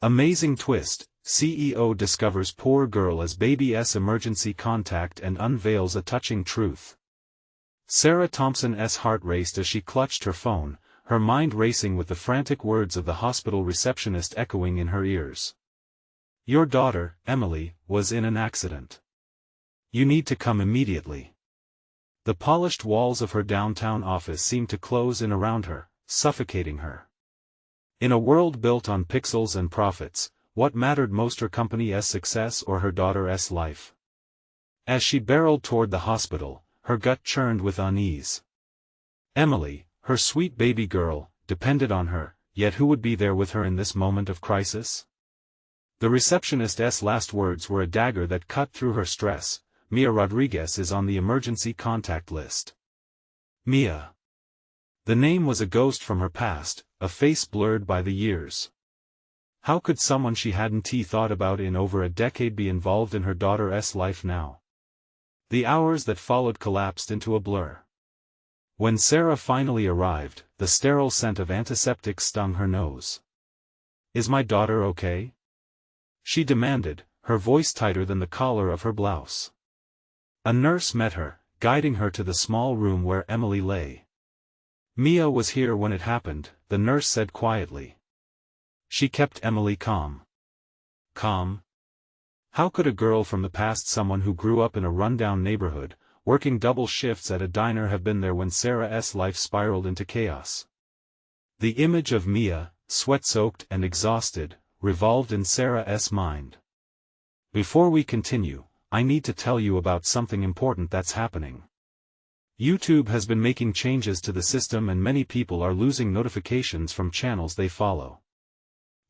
Amazing twist, CEO discovers poor girl as baby's emergency contact and unveils a touching truth. Sarah Thompson's heart raced as she clutched her phone, her mind racing with the frantic words of the hospital receptionist echoing in her ears. Your daughter, Emily, was in an accident. You need to come immediately. The polished walls of her downtown office seemed to close in around her, suffocating her. In a world built on pixels and profits, what mattered most, her company's success or her daughter's life? As she barreled toward the hospital, her gut churned with unease. Emily, her sweet baby girl, depended on her, yet who would be there with her in this moment of crisis? The receptionist's last words were a dagger that cut through her stress. Mia Rodriguez is on the emergency contact list. Mia. The name was a ghost from her past, a face blurred by the years. How could someone she hadn't thought about in over a decade be involved in her daughter's life now? The hours that followed collapsed into a blur. When Sarah finally arrived, the sterile scent of antiseptic stung her nose. Is my daughter okay? She demanded, her voice tighter than the collar of her blouse. A nurse met her, guiding her to the small room where Emily lay. Mia was here when it happened, the nurse said quietly. She kept Emily calm. Calm? How could a girl from the past, someone who grew up in a rundown neighborhood, working double shifts at a diner, have been there when Sarah's life spiraled into chaos? The image of Mia, sweat-soaked and exhausted, revolved in Sarah's mind. Before we continue, I need to tell you about something important that's happening. YouTube has been making changes to the system and many people are losing notifications from channels they follow.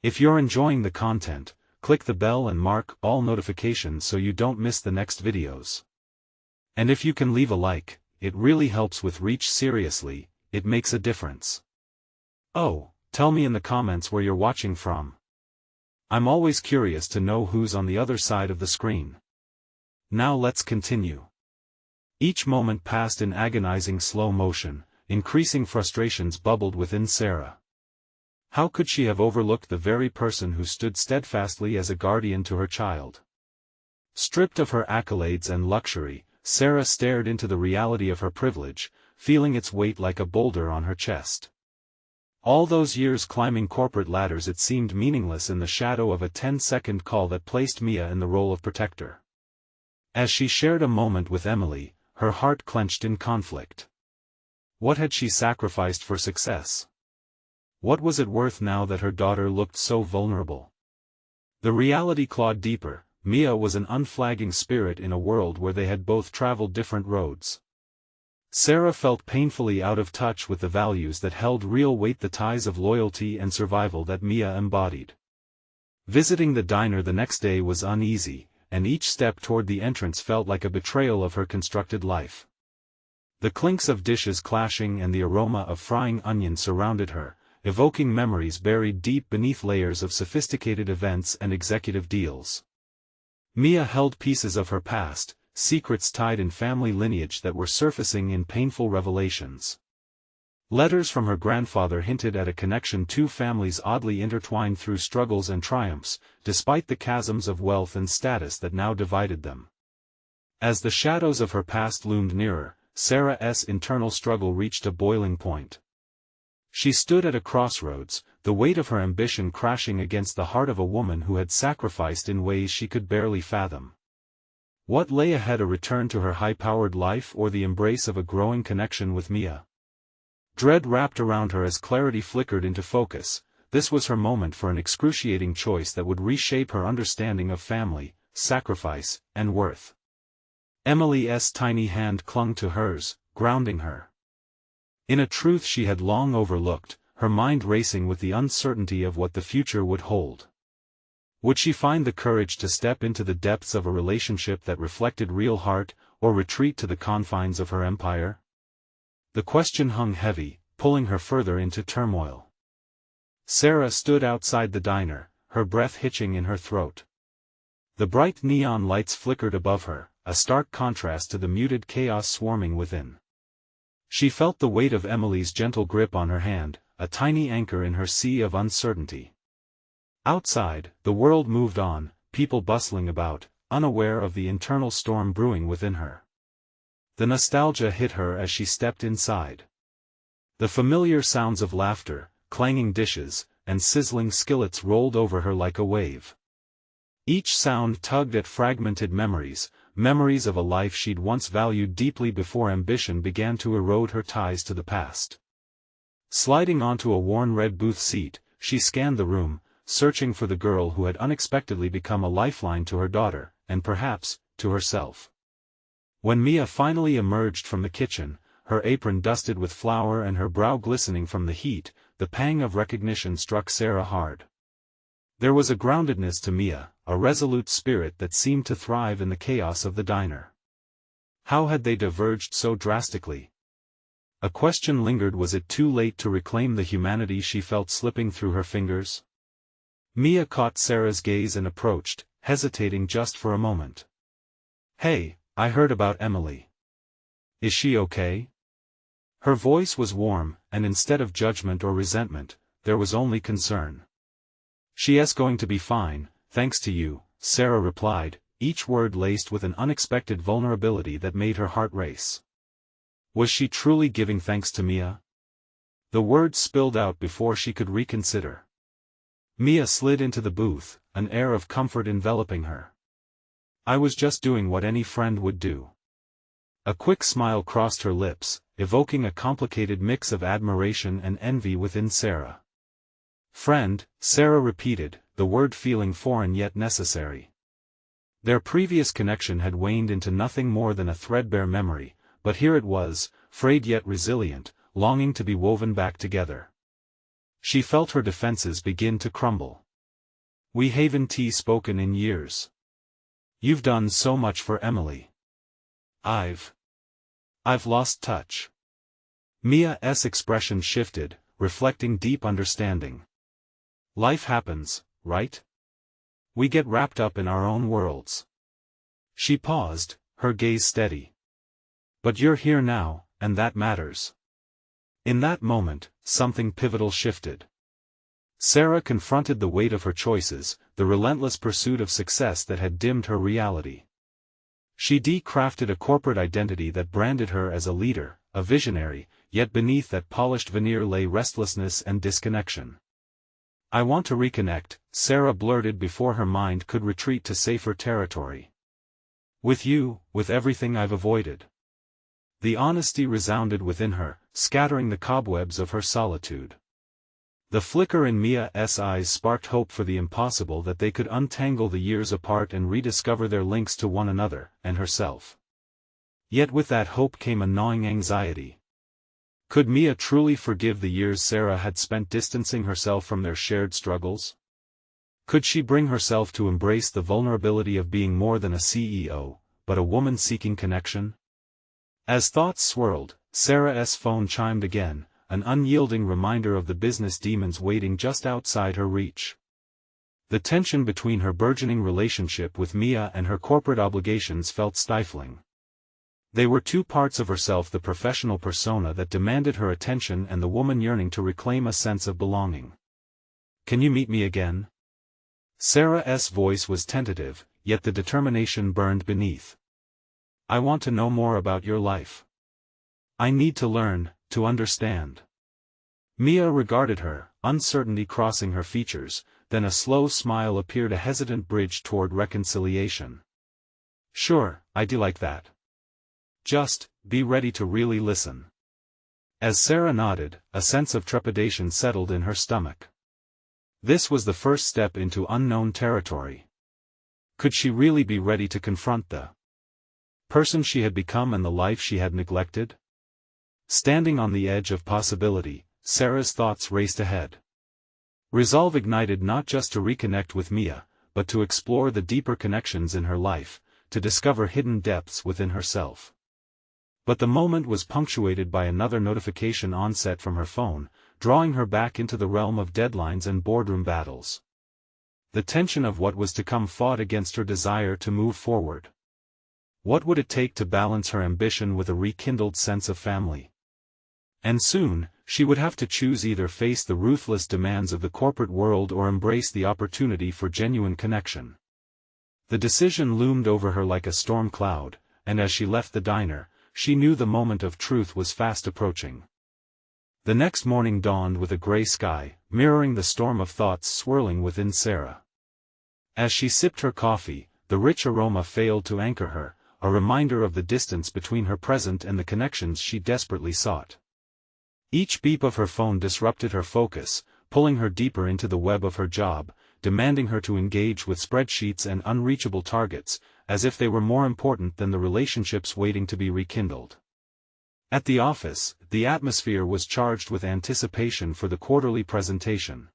If you're enjoying the content, click the bell and mark all notifications so you don't miss the next videos. And if you can leave a like, it really helps with reach. Seriously, it makes a difference. Oh, tell me in the comments where you're watching from. I'm always curious to know who's on the other side of the screen. Now let's continue. Each moment passed in agonizing slow motion, increasing frustrations bubbled within Sarah. How could she have overlooked the very person who stood steadfastly as a guardian to her child? Stripped of her accolades and luxury, Sarah stared into the reality of her privilege, feeling its weight like a boulder on her chest. All those years climbing corporate ladders, it seemed meaningless in the shadow of a 10-second call that placed Mia in the role of protector. As she shared a moment with Emily, her heart clenched in conflict. What had she sacrificed for success? What was it worth now that her daughter looked so vulnerable? The reality clawed deeper. Mia was an unflagging spirit in a world where they had both traveled different roads. Sarah felt painfully out of touch with the values that held real weight, the ties of loyalty and survival that Mia embodied. Visiting the diner the next day was uneasy, and each step toward the entrance felt like a betrayal of her constructed life. The clinks of dishes clashing and the aroma of frying onions surrounded her, evoking memories buried deep beneath layers of sophisticated events and executive deals. Mia held pieces of her past, secrets tied in family lineage that were surfacing in painful revelations. Letters from her grandfather hinted at a connection, two families oddly intertwined through struggles and triumphs, despite the chasms of wealth and status that now divided them. As the shadows of her past loomed nearer, Sarah's internal struggle reached a boiling point. She stood at a crossroads, the weight of her ambition crashing against the heart of a woman who had sacrificed in ways she could barely fathom. What lay ahead? A return to her high-powered life or the embrace of a growing connection with Mia? Dread wrapped around her as clarity flickered into focus. This was her moment for an excruciating choice that would reshape her understanding of family, sacrifice, and worth. Emily's tiny hand clung to hers, grounding her. In a truth she had long overlooked, her mind racing with the uncertainty of what the future would hold. Would she find the courage to step into the depths of a relationship that reflected real heart, or retreat to the confines of her empire? The question hung heavy, pulling her further into turmoil. Sarah stood outside the diner, her breath hitching in her throat. The bright neon lights flickered above her, a stark contrast to the muted chaos swarming within. She felt the weight of Emily's gentle grip on her hand, a tiny anchor in her sea of uncertainty. Outside, the world moved on, people bustling about, unaware of the internal storm brewing within her. The nostalgia hit her as she stepped inside. The familiar sounds of laughter, clanging dishes, and sizzling skillets rolled over her like a wave. Each sound tugged at fragmented memories, memories of a life she'd once valued deeply before ambition began to erode her ties to the past. Sliding onto a worn red booth seat, she scanned the room, searching for the girl who had unexpectedly become a lifeline to her daughter, and perhaps, to herself. When Mia finally emerged from the kitchen, her apron dusted with flour and her brow glistening from the heat, the pang of recognition struck Sarah hard. There was a groundedness to Mia, a resolute spirit that seemed to thrive in the chaos of the diner. How had they diverged so drastically? A question lingered. Was it too late to reclaim the humanity she felt slipping through her fingers? Mia caught Sarah's gaze and approached, hesitating just for a moment. "Hey, I heard about Emily. Is she okay?" Her voice was warm, and instead of judgment or resentment, there was only concern. "She's going to be fine, thanks to you," Sarah replied, each word laced with an unexpected vulnerability that made her heart race. Was she truly giving thanks to Mia? The words spilled out before she could reconsider. Mia slid into the booth, an air of comfort enveloping her. "I was just doing what any friend would do." A quick smile crossed her lips, evoking a complicated mix of admiration and envy within Sarah. "Friend," Sarah repeated, the word feeling foreign yet necessary. Their previous connection had waned into nothing more than a threadbare memory, but here it was, frayed yet resilient, longing to be woven back together. She felt her defenses begin to crumble. "We haven't spoken in years. You've done so much for Emily. I've lost touch." Mia's expression shifted, reflecting deep understanding. "Life happens, right? We get wrapped up in our own worlds." She paused, her gaze steady. "But you're here now, and that matters." In that moment, something pivotal shifted. Sarah confronted the weight of her choices, the relentless pursuit of success that had dimmed her reality. She crafted a corporate identity that branded her as a leader, a visionary, yet beneath that polished veneer lay restlessness and disconnection. "I want to reconnect," Sarah blurted before her mind could retreat to safer territory. "With you, with everything I've avoided." The honesty resounded within her, scattering the cobwebs of her solitude. The flicker in Mia's eyes sparked hope for the impossible, that they could untangle the years apart and rediscover their links to one another, and herself. Yet with that hope came a gnawing anxiety. Could Mia truly forgive the years Sarah had spent distancing herself from their shared struggles? Could she bring herself to embrace the vulnerability of being more than a CEO, but a woman seeking connection? As thoughts swirled, Sarah's phone chimed again, an unyielding reminder of the business demons waiting just outside her reach. The tension between her burgeoning relationship with Mia and her corporate obligations felt stifling. They were two parts of herself: the professional persona that demanded her attention and the woman yearning to reclaim a sense of belonging. "Can you meet me again?" Sarah's voice was tentative, yet the determination burned beneath. "I want to know more about your life. I need to learn, to understand." Mia regarded her, uncertainty crossing her features, then a slow smile appeared, a hesitant bridge toward reconciliation. "Sure, I do like that. Just, be ready to really listen." As Sarah nodded, a sense of trepidation settled in her stomach. This was the first step into unknown territory. Could she really be ready to confront the person she had become and the life she had neglected? Standing on the edge of possibility, Sarah's thoughts raced ahead. Resolve ignited, not just to reconnect with Mia, but to explore the deeper connections in her life, to discover hidden depths within herself. But the moment was punctuated by another notification onset from her phone, drawing her back into the realm of deadlines and boardroom battles. The tension of what was to come fought against her desire to move forward. What would it take to balance her ambition with a rekindled sense of family? And soon, she would have to choose: either face the ruthless demands of the corporate world or embrace the opportunity for genuine connection. The decision loomed over her like a storm cloud, and as she left the diner, she knew the moment of truth was fast approaching. The next morning dawned with a gray sky, mirroring the storm of thoughts swirling within Sarah. As she sipped her coffee, the rich aroma failed to anchor her, a reminder of the distance between her present and the connections she desperately sought. Each beep of her phone disrupted her focus, pulling her deeper into the web of her job, demanding her to engage with spreadsheets and unreachable targets, as if they were more important than the relationships waiting to be rekindled. At the office, the atmosphere was charged with anticipation for the quarterly presentation.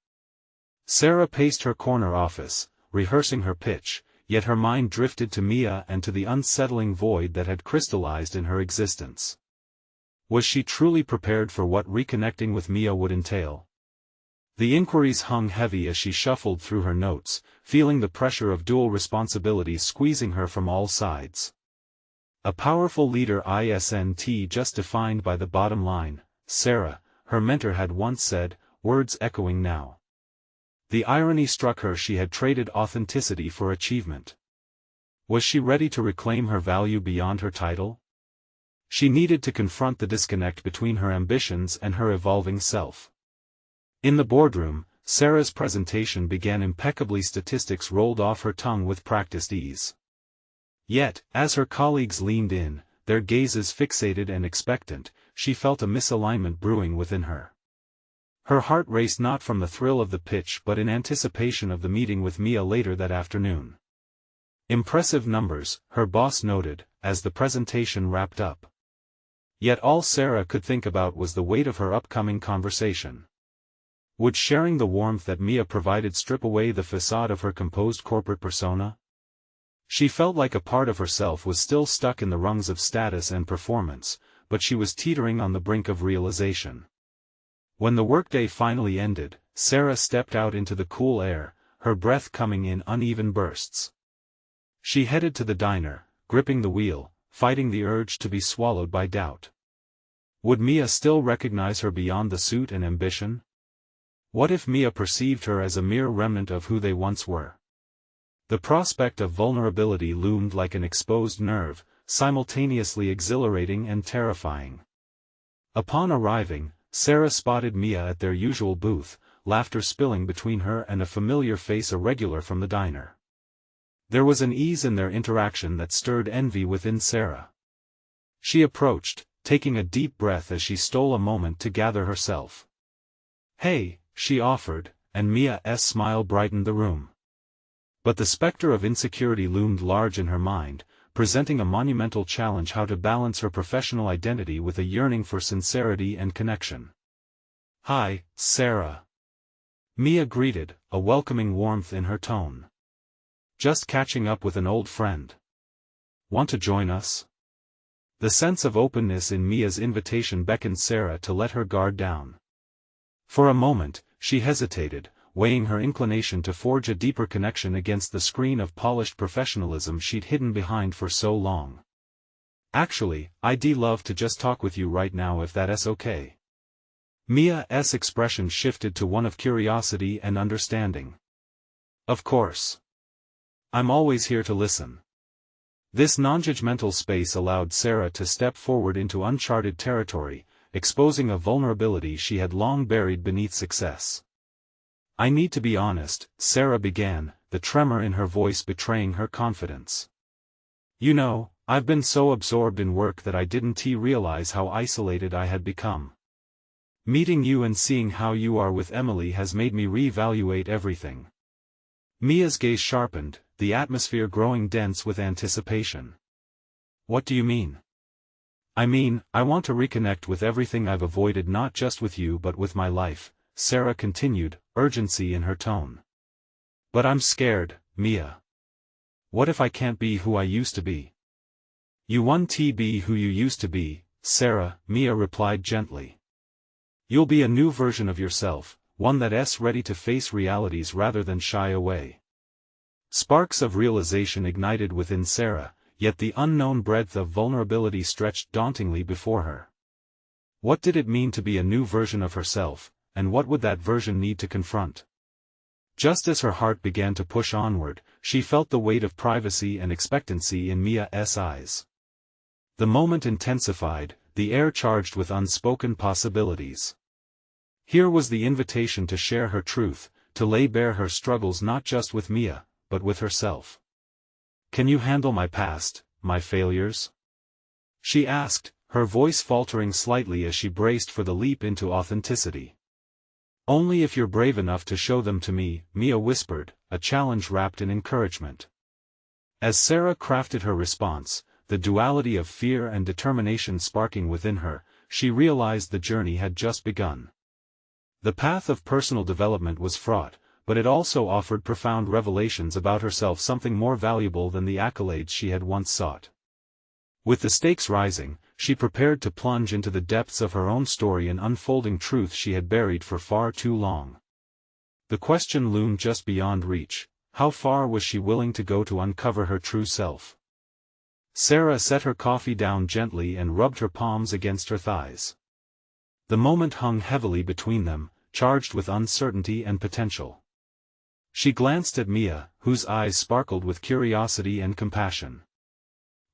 Sarah paced her corner office, rehearsing her pitch, yet her mind drifted to Mia and to the unsettling void that had crystallized in her existence. Was she truly prepared for what reconnecting with Mia would entail? The inquiries hung heavy as she shuffled through her notes, feeling the pressure of dual responsibilities squeezing her from all sides. A powerful leader isn't just defined by the bottom line, Sarah, her mentor had once said, words echoing now. The irony struck her: she had traded authenticity for achievement. Was she ready to reclaim her value beyond her title? She needed to confront the disconnect between her ambitions and her evolving self. In the boardroom, Sarah's presentation began impeccably, statistics rolled off her tongue with practiced ease. Yet, as her colleagues leaned in, their gazes fixated and expectant, she felt a misalignment brewing within her. Her heart raced, not from the thrill of the pitch but in anticipation of the meeting with Mia later that afternoon. Impressive numbers, her boss noted, as the presentation wrapped up. Yet all Sarah could think about was the weight of her upcoming conversation. Would sharing the warmth that Mia provided strip away the facade of her composed corporate persona? She felt like a part of herself was still stuck in the rungs of status and performance, but she was teetering on the brink of realization. When the workday finally ended, Sarah stepped out into the cool air, her breath coming in uneven bursts. She headed to the diner, gripping the wheel, fighting the urge to be swallowed by doubt. Would Mia still recognize her beyond the suit and ambition? What if Mia perceived her as a mere remnant of who they once were? The prospect of vulnerability loomed like an exposed nerve, simultaneously exhilarating and terrifying. Upon arriving, Sarah spotted Mia at their usual booth, laughter spilling between her and a familiar face, a regular from the diner. There was an ease in their interaction that stirred envy within Sarah. She approached, taking a deep breath as she stole a moment to gather herself. "Hey," she offered, and Mia's smile brightened the room. But the specter of insecurity loomed large in her mind, presenting a monumental challenge: how to balance her professional identity with a yearning for sincerity and connection. "Hi, Sarah," Mia greeted, a welcoming warmth in her tone. "Just catching up with an old friend. Want to join us?" The sense of openness in Mia's invitation beckoned Sarah to let her guard down. For a moment, she hesitated, weighing her inclination to forge a deeper connection against the screen of polished professionalism she'd hidden behind for so long. "Actually, I'd love to just talk with you right now if that's okay." Mia's expression shifted to one of curiosity and understanding. "Of course. I'm always here to listen." This non-judgmental space allowed Sarah to step forward into uncharted territory, exposing a vulnerability she had long buried beneath success. "I need to be honest," Sarah began, the tremor in her voice betraying her confidence. "You know, I've been so absorbed in work that I didn't realize how isolated I had become. Meeting you and seeing how you are with Emily has made me reevaluate everything." Mia's gaze sharpened, the atmosphere growing dense with anticipation. "What do you mean?" "I mean, I want to reconnect with everything I've avoided, not just with you but with my life," Sarah continued, urgency in her tone. "But I'm scared, Mia. What if I can't be who I used to be?" "You won't be who you used to be, Sarah," Mia replied gently. "You'll be a new version of yourself, one that's ready to face realities rather than shy away." Sparks of realization ignited within Sarah, yet the unknown breadth of vulnerability stretched dauntingly before her. What did it mean to be a new version of herself, and what would that version need to confront? Just as her heart began to push onward, she felt the weight of privacy and expectancy in Mia's eyes. The moment intensified, the air charged with unspoken possibilities. Here was the invitation to share her truth, to lay bare her struggles not just with Mia, but with herself. "Can you handle my past, my failures?" she asked, her voice faltering slightly as she braced for the leap into authenticity. "Only if you're brave enough to show them to me," Mia whispered, a challenge wrapped in encouragement. As Sarah crafted her response, the duality of fear and determination sparking within her, she realized the journey had just begun. The path of personal development was fraught, but it also offered profound revelations about herself, something more valuable than the accolades she had once sought. With the stakes rising, she prepared to plunge into the depths of her own story, an unfolding truth she had buried for far too long. The question loomed just beyond reach: how far was she willing to go to uncover her true self? Sarah set her coffee down gently and rubbed her palms against her thighs. The moment hung heavily between them, charged with uncertainty and potential. She glanced at Mia, whose eyes sparkled with curiosity and compassion.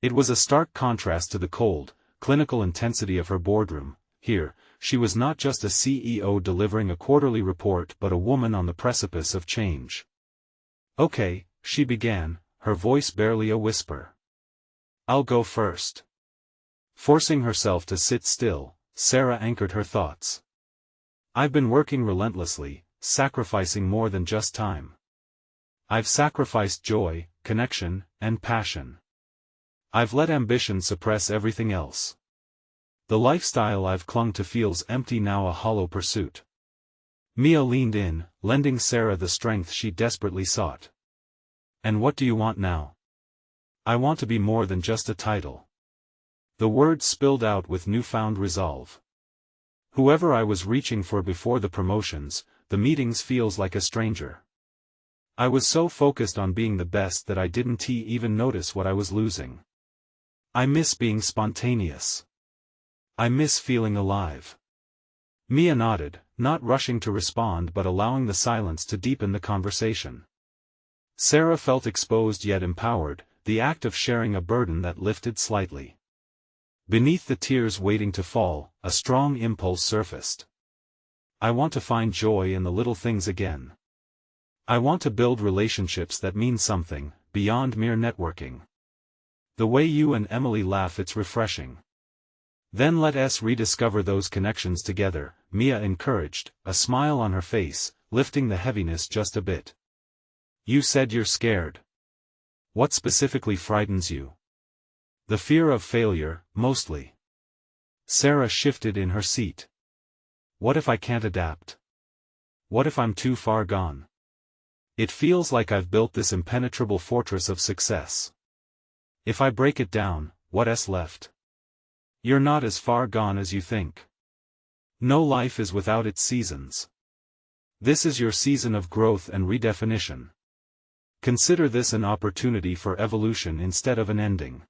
It was a stark contrast to the cold, clinical intensity of her boardroom. Here, she was not just a CEO delivering a quarterly report but a woman on the precipice of change. "Okay," she began, her voice barely a whisper. "I'll go first." Forcing herself to sit still, Sarah anchored her thoughts. "I've been working relentlessly, sacrificing more than just time. I've sacrificed joy, connection, and passion. I've let ambition suppress everything else. The lifestyle I've clung to feels empty now, a hollow pursuit." Mia leaned in, lending Sarah the strength she desperately sought. "And what do you want now?" "I want to be more than just a title." The words spilled out with newfound resolve. "Whoever I was reaching for before the promotions, the meetings, feels like a stranger. I was so focused on being the best that I didn't even notice what I was losing. I miss being spontaneous. I miss feeling alive." Mia nodded, not rushing to respond but allowing the silence to deepen the conversation. Sarah felt exposed yet empowered, the act of sharing a burden that lifted slightly. Beneath the tears waiting to fall, a strong impulse surfaced. "I want to find joy in the little things again. I want to build relationships that mean something, beyond mere networking. The way you and Emily laugh, it's refreshing." "Then let us rediscover those connections together," Mia encouraged, a smile on her face, lifting the heaviness just a bit. "You said you're scared. What specifically frightens you?" "The fear of failure, mostly." Sarah shifted in her seat. "What if I can't adapt? What if I'm too far gone? It feels like I've built this impenetrable fortress of success. If I break it down, what's left?" "You're not as far gone as you think. No life is without its seasons. This is your season of growth and redefinition. Consider this an opportunity for evolution instead of an ending."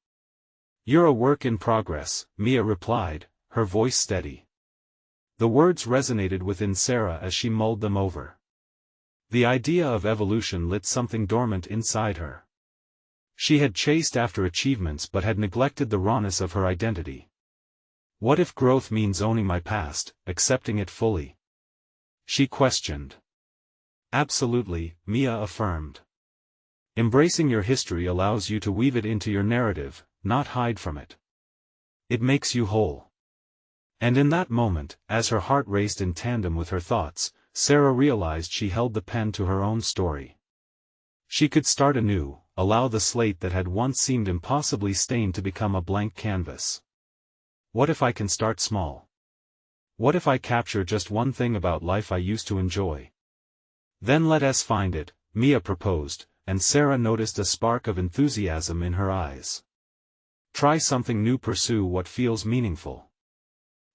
"You're a work in progress," Mia replied, her voice steady. The words resonated within Sarah as she mulled them over. The idea of evolution lit something dormant inside her. She had chased after achievements but had neglected the rawness of her identity. "What if growth means owning my past, accepting it fully?" she questioned. "Absolutely," Mia affirmed. "Embracing your history allows you to weave it into your narrative, not hide from it. It makes you whole." And in that moment, as her heart raced in tandem with her thoughts, Sarah realized she held the pen to her own story. She could start anew, allow the slate that had once seemed impossibly stained to become a blank canvas. What if I can start small? What if I capture just one thing about life I used to enjoy? "Then let us find it," Mia proposed, and Sarah noticed a spark of enthusiasm in her eyes. "Try something new, pursue what feels meaningful.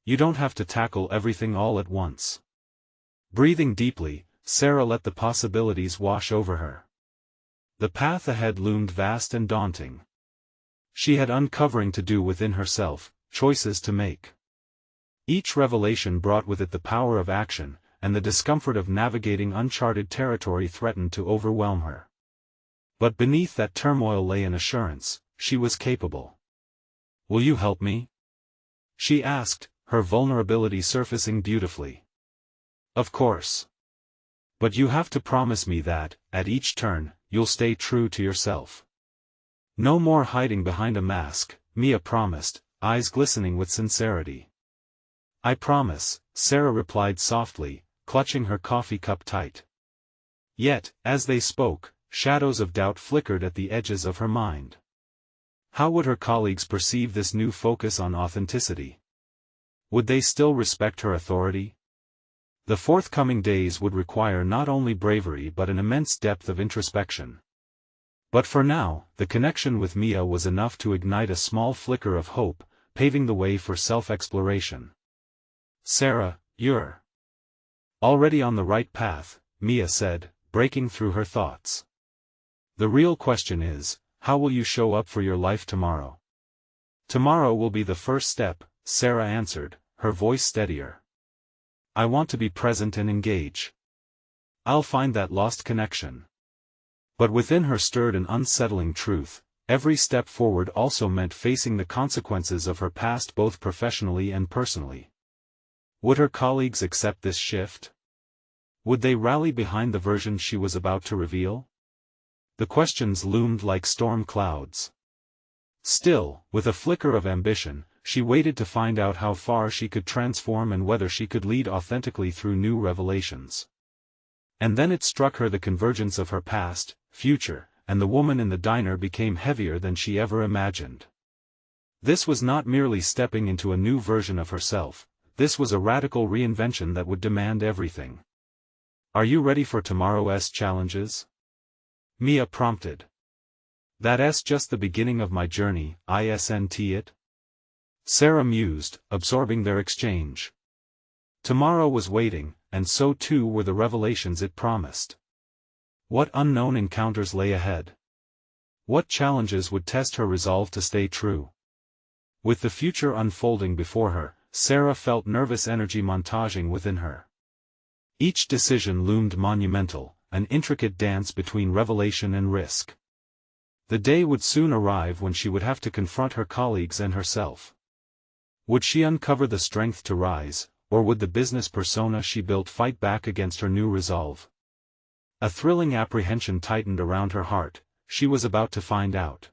You don't have to tackle everything all at once." Breathing deeply, Sarah let the possibilities wash over her. The path ahead loomed vast and daunting. She had uncovering to do within herself, choices to make. Each revelation brought with it the power of action, and the discomfort of navigating uncharted territory threatened to overwhelm her. But beneath that turmoil lay an assurance: she was capable. "Will you help me?" she asked, her vulnerability surfacing beautifully. "Of course. But you have to promise me that, at each turn, you'll stay true to yourself. No more hiding behind a mask," Mia promised, eyes glistening with sincerity. "I promise," Sarah replied softly, clutching her coffee cup tight. Yet, as they spoke, shadows of doubt flickered at the edges of her mind. How would her colleagues perceive this new focus on authenticity? Would they still respect her authority? The forthcoming days would require not only bravery but an immense depth of introspection. But for now, the connection with Mia was enough to ignite a small flicker of hope, paving the way for self-exploration. "Sarah, you're already on the right path," Mia said, breaking through her thoughts. "The real question is, how will you show up for your life tomorrow?" "Tomorrow will be the first step," Sarah answered, her voice steadier. "I want to be present and engage. I'll find that lost connection." But within her stirred an unsettling truth: every step forward also meant facing the consequences of her past both professionally and personally. Would her colleagues accept this shift? Would they rally behind the version she was about to reveal? The questions loomed like storm clouds. Still, with a flicker of ambition, she waited to find out how far she could transform and whether she could lead authentically through new revelations. And then it struck her: the convergence of her past, future, and the woman in the diner became heavier than she ever imagined. This was not merely stepping into a new version of herself, this was a radical reinvention that would demand everything. "Are you ready for tomorrow's challenges?" Mia prompted. "That's just the beginning of my journey, isn't it?" Sarah mused, absorbing their exchange. Tomorrow was waiting, and so too were the revelations it promised. What unknown encounters lay ahead? What challenges would test her resolve to stay true? With the future unfolding before her, Sarah felt nervous energy montaging within her. Each decision loomed monumental, an intricate dance between revelation and risk. The day would soon arrive when she would have to confront her colleagues and herself. Would she uncover the strength to rise, or would the business persona she built fight back against her new resolve? A thrilling apprehension tightened around her heart. She was about to find out.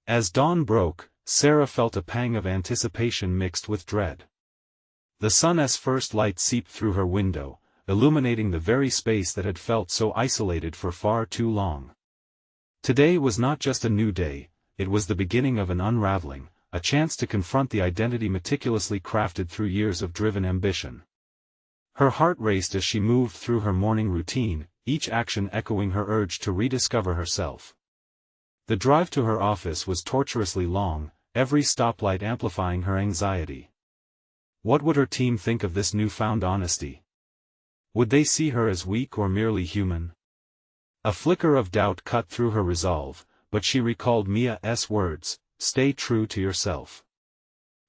As dawn broke, Sarah felt a pang of anticipation mixed with dread. The sun's first light seeped through her window, illuminating the very space that had felt so isolated for far too long. Today was not just a new day, it was the beginning of an unraveling, a chance to confront the identity meticulously crafted through years of driven ambition. Her heart raced as she moved through her morning routine, each action echoing her urge to rediscover herself. The drive to her office was torturously long, every stoplight amplifying her anxiety. What would her team think of this newfound honesty? Would they see her as weak or merely human? A flicker of doubt cut through her resolve, but she recalled Mia's words: "Stay true to yourself."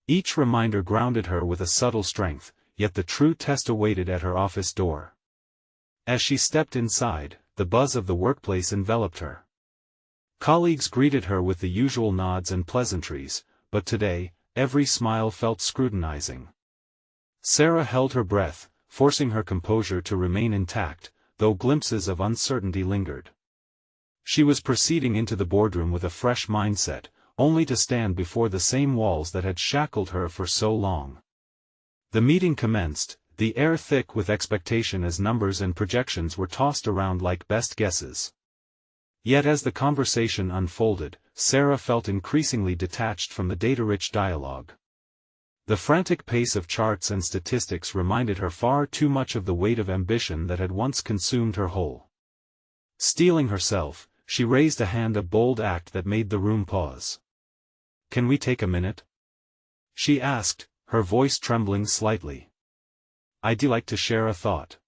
Each reminder grounded her with a subtle strength, yet the true test awaited at her office door. As she stepped inside, the buzz of the workplace enveloped her. Colleagues greeted her with the usual nods and pleasantries, but today, every smile felt scrutinizing. Sarah held her breath, forcing her composure to remain intact, though glimpses of uncertainty lingered. She was proceeding into the boardroom with a fresh mindset, only to stand before the same walls that had shackled her for so long. The meeting commenced, the air thick with expectation as numbers and projections were tossed around like best guesses. Yet as the conversation unfolded, Sarah felt increasingly detached from the data-rich dialogue. The frantic pace of charts and statistics reminded her far too much of the weight of ambition that had once consumed her whole. Steeling herself, she raised a hand, a bold act that made the room pause. "Can we take a minute?" she asked, her voice trembling slightly. "I'd like to share a thought."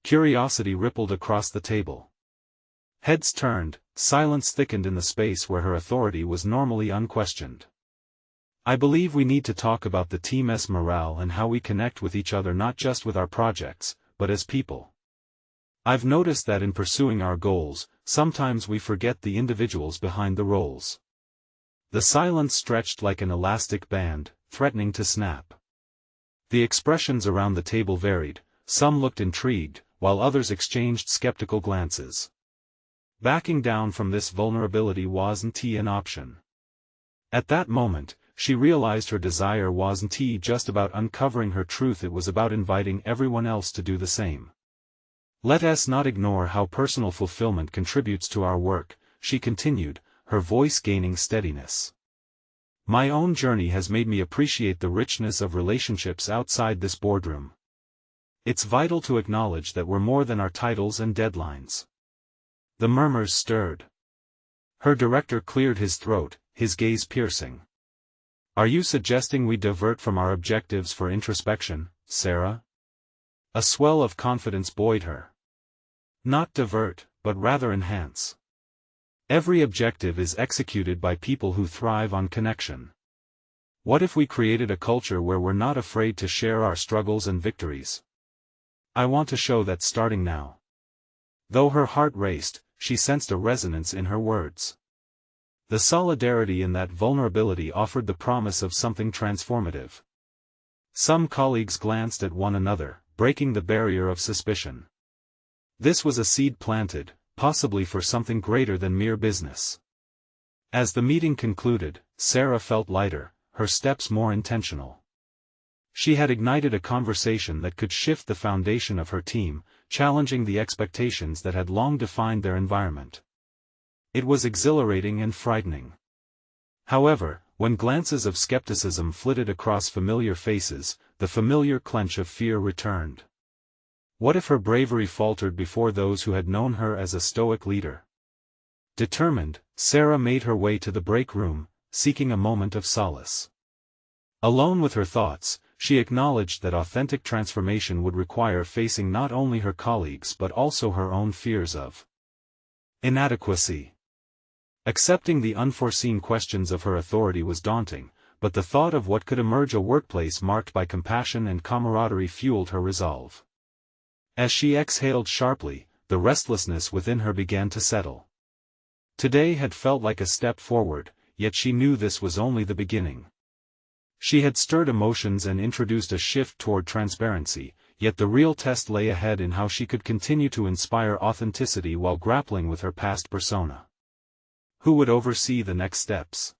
Curiosity rippled across the table. Heads turned, silence thickened in the space where her authority was normally unquestioned. I believe we need to talk about the team's morale and how we connect with each other, not just with our projects, but as people. I've noticed that in pursuing our goals, sometimes we forget the individuals behind the roles. The silence stretched like an elastic band, threatening to snap. The expressions around the table varied, some looked intrigued, while others exchanged skeptical glances. Backing down from this vulnerability wasn't an option. At that moment, she realized her desire wasn't just about uncovering her truth, it was about inviting everyone else to do the same. Let us not ignore how personal fulfillment contributes to our work, she continued, her voice gaining steadiness. My own journey has made me appreciate the richness of relationships outside this boardroom. It's vital to acknowledge that we're more than our titles and deadlines. The murmurs stirred. Her director cleared his throat, his gaze piercing. Are you suggesting we divert from our objectives for introspection, Sarah? A swell of confidence buoyed her. Not divert, but rather enhance. Every objective is executed by people who thrive on connection. What if we created a culture where we're not afraid to share our struggles and victories? I want to show that starting now. Though her heart raced, she sensed a resonance in her words. The solidarity in that vulnerability offered the promise of something transformative. Some colleagues glanced at one another, breaking the barrier of suspicion. This was a seed planted, possibly for something greater than mere business. As the meeting concluded, Sarah felt lighter, her steps more intentional. She had ignited a conversation that could shift the foundation of her team, challenging the expectations that had long defined their environment. It was exhilarating and frightening. However, when glances of skepticism flitted across familiar faces, the familiar clench of fear returned. What if her bravery faltered before those who had known her as a stoic leader? Determined, Sarah made her way to the break room, seeking a moment of solace. Alone with her thoughts, she acknowledged that authentic transformation would require facing not only her colleagues but also her own fears of inadequacy. Accepting the unforeseen questions of her authority was daunting, but the thought of what could emerge, a workplace marked by compassion and camaraderie, fueled her resolve. As she exhaled sharply, the restlessness within her began to settle. Today had felt like a step forward, yet she knew this was only the beginning. She had stirred emotions and introduced a shift toward transparency, yet the real test lay ahead in how she could continue to inspire authenticity while grappling with her past persona. Who would oversee the next steps?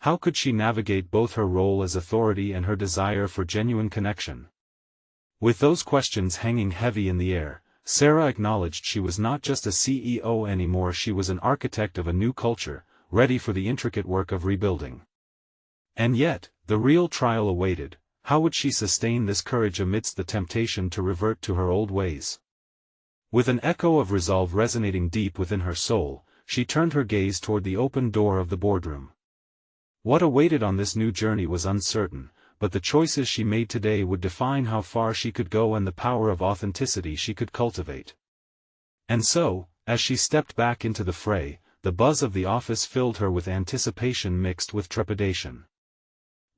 How could she navigate both her role as authority and her desire for genuine connection? With those questions hanging heavy in the air, Sarah acknowledged she was not just a CEO anymore, she was an architect of a new culture, ready for the intricate work of rebuilding. And yet, the real trial awaited. How would she sustain this courage amidst the temptation to revert to her old ways? With an echo of resolve resonating deep within her soul, she turned her gaze toward the open door of the boardroom. What awaited on this new journey was uncertain, but the choices she made today would define how far she could go and the power of authenticity she could cultivate. And so, as she stepped back into the fray, the buzz of the office filled her with anticipation mixed with trepidation.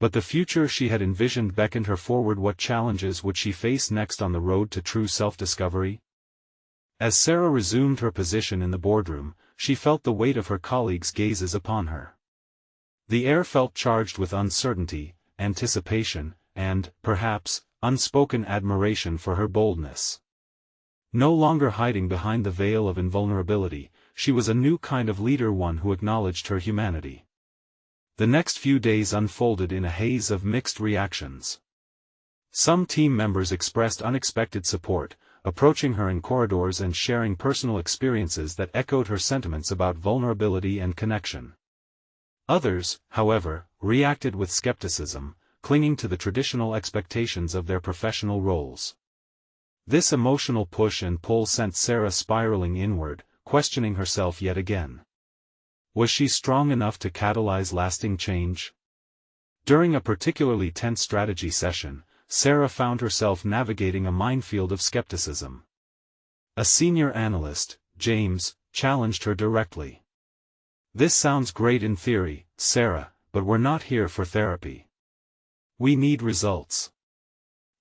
But the future she had envisioned beckoned her forward. What challenges would she face next on the road to true self-discovery? As Sarah resumed her position in the boardroom, she felt the weight of her colleagues' gazes upon her. The air felt charged with uncertainty, anticipation, and, perhaps, unspoken admiration for her boldness. No longer hiding behind the veil of invulnerability, she was a new kind of leader, one who acknowledged her humanity. The next few days unfolded in a haze of mixed reactions. Some team members expressed unexpected support, approaching her in corridors and sharing personal experiences that echoed her sentiments about vulnerability and connection. Others, however, reacted with skepticism, clinging to the traditional expectations of their professional roles. This emotional push and pull sent Sarah spiraling inward, questioning herself yet again. Was she strong enough to catalyze lasting change? During a particularly tense strategy session, Sarah found herself navigating a minefield of skepticism. A senior analyst, James, challenged her directly. "This sounds great in theory, Sarah, but we're not here for therapy. We need results.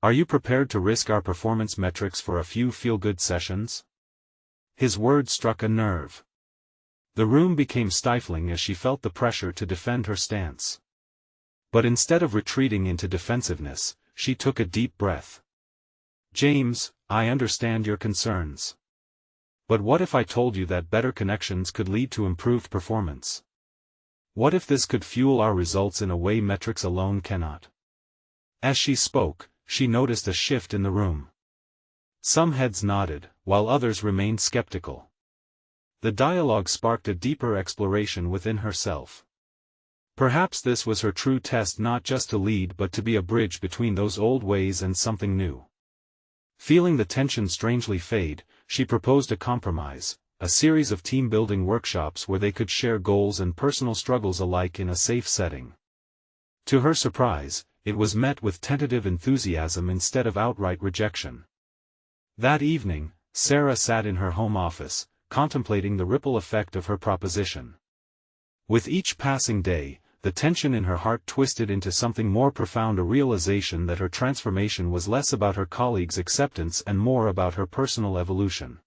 Are you prepared to risk our performance metrics for a few feel-good sessions? His words struck a nerve. The room became stifling as she felt the pressure to defend her stance. But instead of retreating into defensiveness, she took a deep breath. James, I understand your concerns. But what if I told you that better connections could lead to improved performance? What if this could fuel our results in a way metrics alone cannot? As she spoke, she noticed a shift in the room. Some heads nodded, while others remained skeptical. The dialogue sparked a deeper exploration within herself. Perhaps this was her true test, not just to lead but to be a bridge between those old ways and something new. Feeling the tension strangely fade, she proposed a compromise, a series of team-building workshops where they could share goals and personal struggles alike in a safe setting. To her surprise, it was met with tentative enthusiasm instead of outright rejection. That evening, Sarah sat in her home office, contemplating the ripple effect of her proposition. With each passing day, the tension in her heart twisted into something more profound, a realization that her transformation was less about her colleagues' acceptance and more about her personal evolution.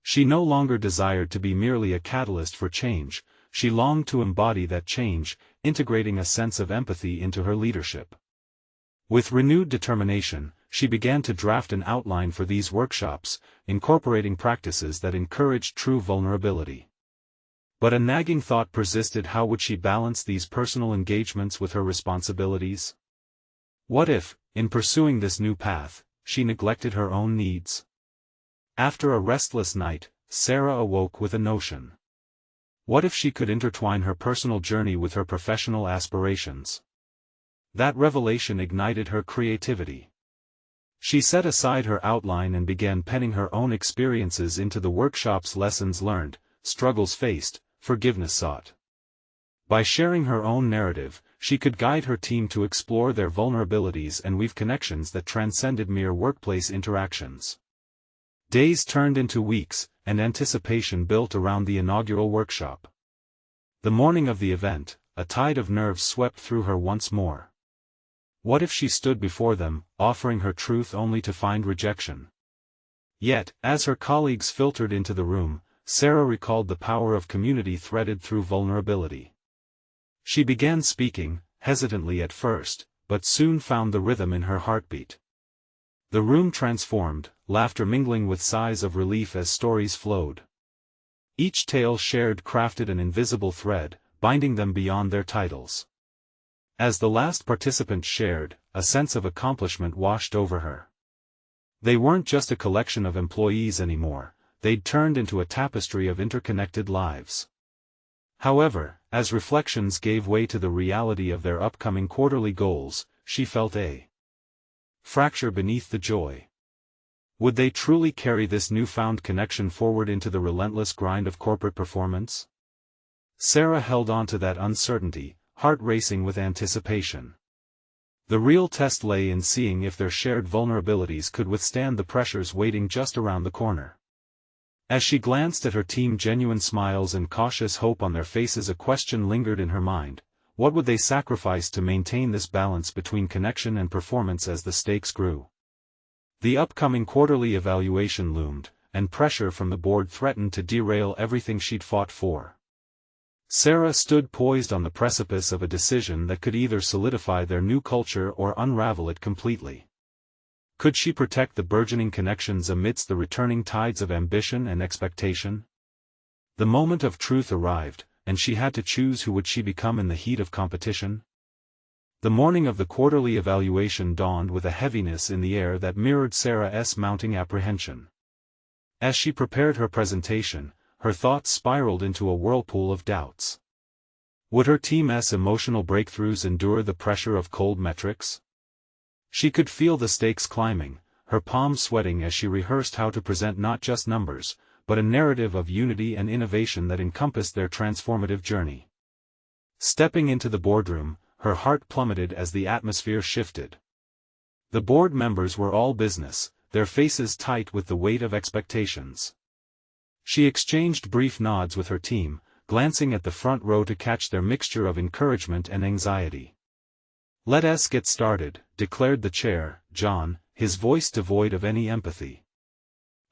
She no longer desired to be merely a catalyst for change, she longed to embody that change, integrating a sense of empathy into her leadership. With renewed determination, she began to draft an outline for these workshops, incorporating practices that encouraged true vulnerability. But a nagging thought persisted: how would she balance these personal engagements with her responsibilities? What if, in pursuing this new path, she neglected her own needs? After a restless night, Sarah awoke with a notion. What if she could intertwine her personal journey with her professional aspirations? That revelation ignited her creativity. She set aside her outline and began penning her own experiences into the workshop's: lessons learned, struggles faced, forgiveness sought. By sharing her own narrative, she could guide her team to explore their vulnerabilities and weave connections that transcended mere workplace interactions. Days turned into weeks, and anticipation built around the inaugural workshop. The morning of the event, a tide of nerves swept through her once more. What if she stood before them, offering her truth only to find rejection? Yet, as her colleagues filtered into the room, Sarah recalled the power of community threaded through vulnerability. She began speaking, hesitantly at first, but soon found the rhythm in her heartbeat. The room transformed, laughter mingling with sighs of relief as stories flowed. Each tale shared crafted an invisible thread, binding them beyond their titles. As the last participant shared, a sense of accomplishment washed over her. They weren't just a collection of employees anymore, they'd turned into a tapestry of interconnected lives. However, as reflections gave way to the reality of their upcoming quarterly goals, she felt a fracture beneath the joy. Would they truly carry this newfound connection forward into the relentless grind of corporate performance? Sarah held on to that uncertainty, heart racing with anticipation. The real test lay in seeing if their shared vulnerabilities could withstand the pressures waiting just around the corner. As she glanced at her team, genuine smiles and cautious hope on their faces, a question lingered in her mind: what would they sacrifice to maintain this balance between connection and performance as the stakes grew? The upcoming quarterly evaluation loomed, and pressure from the board threatened to derail everything she'd fought for. Sarah stood poised on the precipice of a decision that could either solidify their new culture or unravel it completely. Could she protect the burgeoning connections amidst the returning tides of ambition and expectation? The moment of truth arrived, and she had to choose who would she become in the heat of competition. The morning of the quarterly evaluation dawned with a heaviness in the air that mirrored Sarah's mounting apprehension. As she prepared her presentation, her thoughts spiraled into a whirlpool of doubts. Would her team's emotional breakthroughs endure the pressure of cold metrics? She could feel the stakes climbing, her palms sweating as she rehearsed how to present not just numbers, but a narrative of unity and innovation that encompassed their transformative journey. Stepping into the boardroom, her heart plummeted as the atmosphere shifted. The board members were all business, their faces tight with the weight of expectations. She exchanged brief nods with her team, glancing at the front row to catch their mixture of encouragement and anxiety. "Let us get started," declared the chair, John, his voice devoid of any empathy.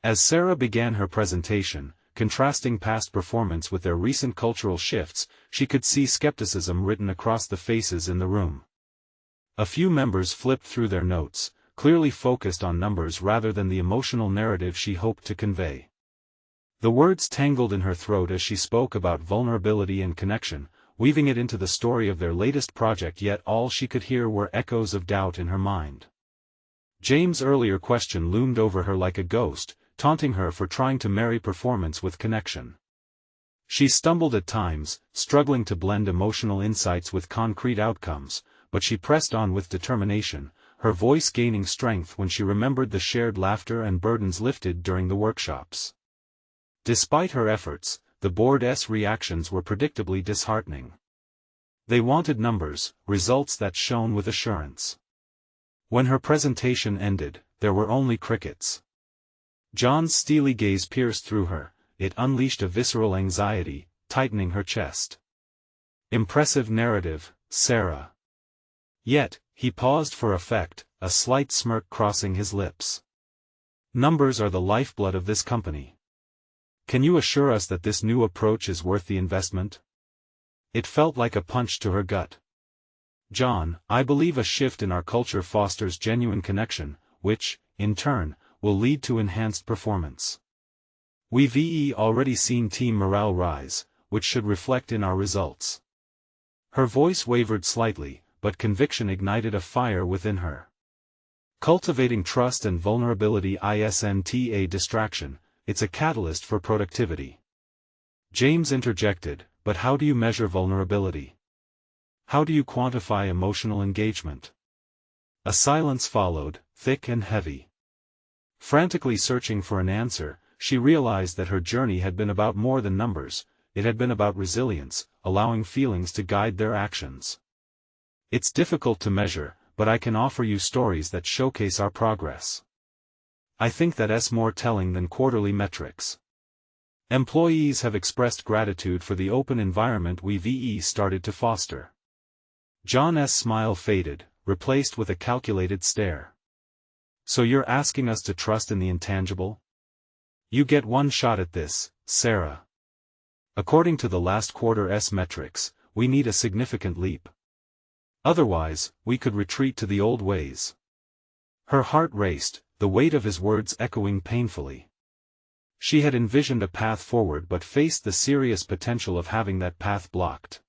As Sarah began her presentation, contrasting past performance with their recent cultural shifts, she could see skepticism written across the faces in the room. A few members flipped through their notes, clearly focused on numbers rather than the emotional narrative she hoped to convey. The words tangled in her throat as she spoke about vulnerability and connection, weaving it into the story of their latest project, yet all she could hear were echoes of doubt in her mind. James' earlier question loomed over her like a ghost, taunting her for trying to marry performance with connection. She stumbled at times, struggling to blend emotional insights with concrete outcomes, but she pressed on with determination, her voice gaining strength when she remembered the shared laughter and burdens lifted during the workshops. Despite her efforts, the board's reactions were predictably disheartening. They wanted numbers, results that shone with assurance. When her presentation ended, there were only crickets. John's steely gaze pierced through her, it unleashed a visceral anxiety, tightening her chest. "Impressive narrative, Sarah." Yet, he paused for effect, a slight smirk crossing his lips. "Numbers are the lifeblood of this company. Can you assure us that this new approach is worth the investment?" It felt like a punch to her gut. "John, I believe a shift in our culture fosters genuine connection, which, in turn, will lead to enhanced performance. We've already seen team morale rise, which should reflect in our results." Her voice wavered slightly, but conviction ignited a fire within her. "Cultivating trust and vulnerability isn't a distraction, it's a catalyst for productivity." James interjected, "But how do you measure vulnerability? How do you quantify emotional engagement?" A silence followed, thick and heavy. Frantically searching for an answer, she realized that her journey had been about more than numbers, it had been about resilience, allowing feelings to guide their actions. "It's difficult to measure, but I can offer you stories that showcase our progress. I think that's more telling than quarterly metrics. Employees have expressed gratitude for the open environment we've started to foster." John's smile faded, replaced with a calculated stare. "So you're asking us to trust in the intangible? You get one shot at this, Sarah. According to the last quarter's metrics, we need a significant leap. Otherwise, we could retreat to the old ways." Her heart raced, the weight of his words echoing painfully. She had envisioned a path forward but faced the serious potential of having that path blocked.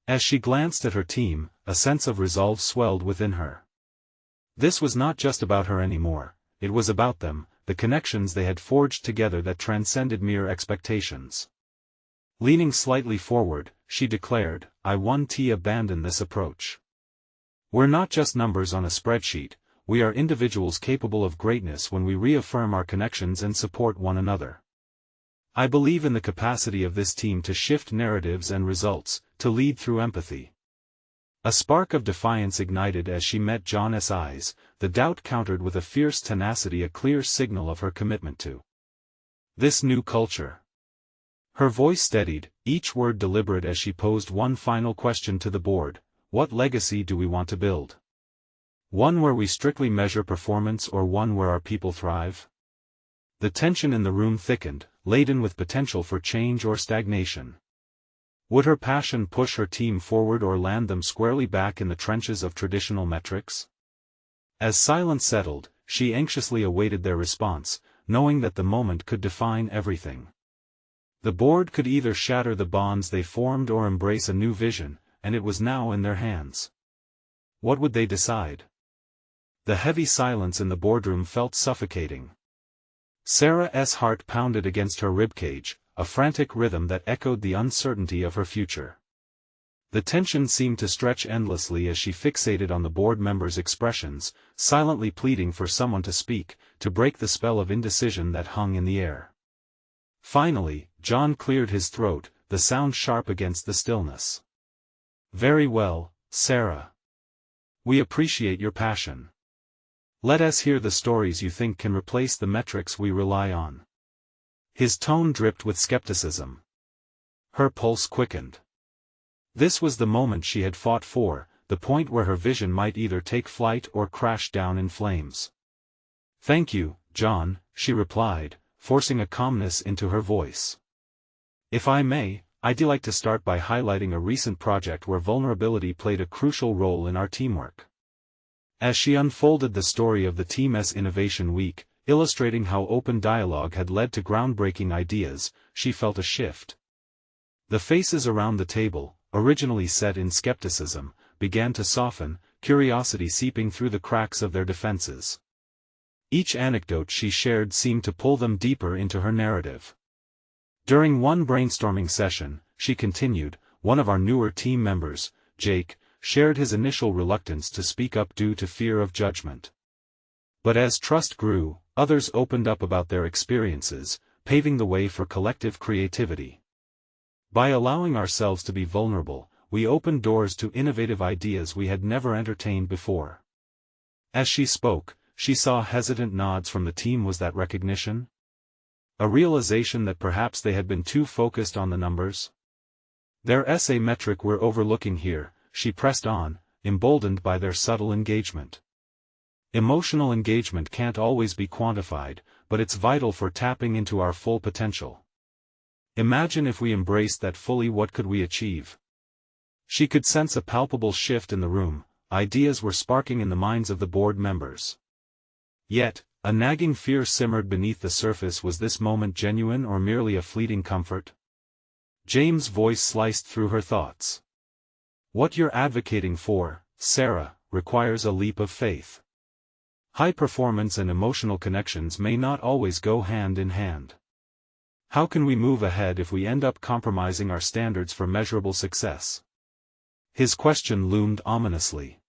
As she glanced at her team, a sense of resolve swelled within her. This was not just about her anymore, it was about them, the connections they had forged together that transcended mere expectations. Leaning slightly forward, she declared, "I want to abandon this approach. We're not just numbers on a spreadsheet, we are individuals capable of greatness when we reaffirm our connections and support one another. I believe in the capacity of this team to shift narratives and results, to lead through empathy." A spark of defiance ignited as she met John's eyes, the doubt countered with a fierce tenacity, a clear signal of her commitment to this new culture. Her voice steadied, each word deliberate as she posed one final question to the board: what legacy do we want to build? One where we strictly measure performance, or one where our people thrive? The tension in the room thickened, laden with potential for change or stagnation. Would her passion push her team forward or land them squarely back in the trenches of traditional metrics? As silence settled, she anxiously awaited their response, knowing that the moment could define everything. The board could either shatter the bonds they formed or embrace a new vision, and it was now in their hands. What would they decide? The heavy silence in the boardroom felt suffocating. Sarah's heart pounded against her ribcage, a frantic rhythm that echoed the uncertainty of her future. The tension seemed to stretch endlessly as she fixated on the board members' expressions, silently pleading for someone to speak, to break the spell of indecision that hung in the air. Finally, John cleared his throat, the sound sharp against the stillness. "Very well, Sarah. We appreciate your passion. Let us hear the stories you think can replace the metrics we rely on." His tone dripped with skepticism. Her pulse quickened. This was the moment she had fought for, the point where her vision might either take flight or crash down in flames. "Thank you, John," she replied, forcing a calmness into her voice. "If I may, I'd like to start by highlighting a recent project where vulnerability played a crucial role in our teamwork." As she unfolded the story of the Team's Innovation Week, illustrating how open dialogue had led to groundbreaking ideas, she felt a shift. The faces around the table, originally set in skepticism, began to soften, curiosity seeping through the cracks of their defenses. Each anecdote she shared seemed to pull them deeper into her narrative. During one brainstorming session, she continued, one of our newer team members, Jake, shared his initial reluctance to speak up due to fear of judgment. But as trust grew, others opened up about their experiences, paving the way for collective creativity. By allowing ourselves to be vulnerable, we opened doors to innovative ideas we had never entertained before. As she spoke, she saw hesitant nods from the team. Was that recognition? A realization that perhaps they had been too focused on the numbers? Their essay metric we're overlooking here, she pressed on, emboldened by their subtle engagement. Emotional engagement can't always be quantified, but it's vital for tapping into our full potential. Imagine if we embraced that fully, what could we achieve? She could sense a palpable shift in the room, ideas were sparking in the minds of the board members. Yet, a nagging fear simmered beneath the surface. Was this moment genuine or merely a fleeting comfort? James' voice sliced through her thoughts. "What you're advocating for, Sarah, requires a leap of faith. High performance and emotional connections may not always go hand in hand. How can we move ahead if we end up compromising our standards for measurable success?" His question loomed ominously.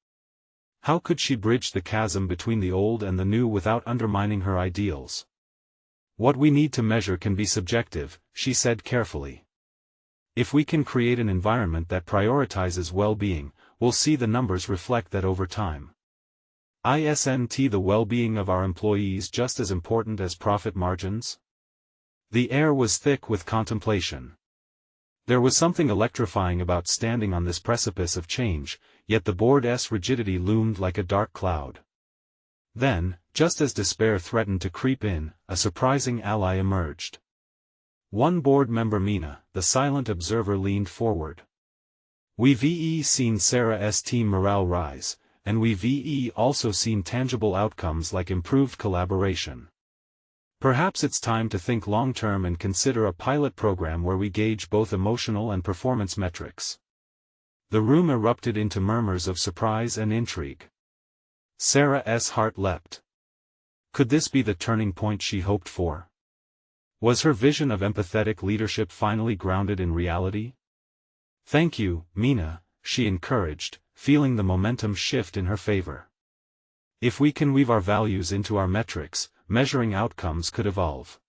How could she bridge the chasm between the old and the new without undermining her ideals? "What we need to measure can be subjective," she said carefully. "If we can create an environment that prioritizes well-being, we'll see the numbers reflect that over time. Isn't the well-being of our employees just as important as profit margins?" The air was thick with contemplation. There was something electrifying about standing on this precipice of change, yet the board's rigidity loomed like a dark cloud. Then, just as despair threatened to creep in, a surprising ally emerged. One board member, Mina, the silent observer, leaned forward. "We've seen Sarah's team morale rise, and we've also seen tangible outcomes like improved collaboration. Perhaps it's time to think long-term and consider a pilot program where we gauge both emotional and performance metrics." The room erupted into murmurs of surprise and intrigue. Sarah's heart leapt. Could this be the turning point she hoped for? Was her vision of empathetic leadership finally grounded in reality? "Thank you, Mina," she encouraged, feeling the momentum shift in her favor. "If we can weave our values into our metrics, measuring outcomes could evolve.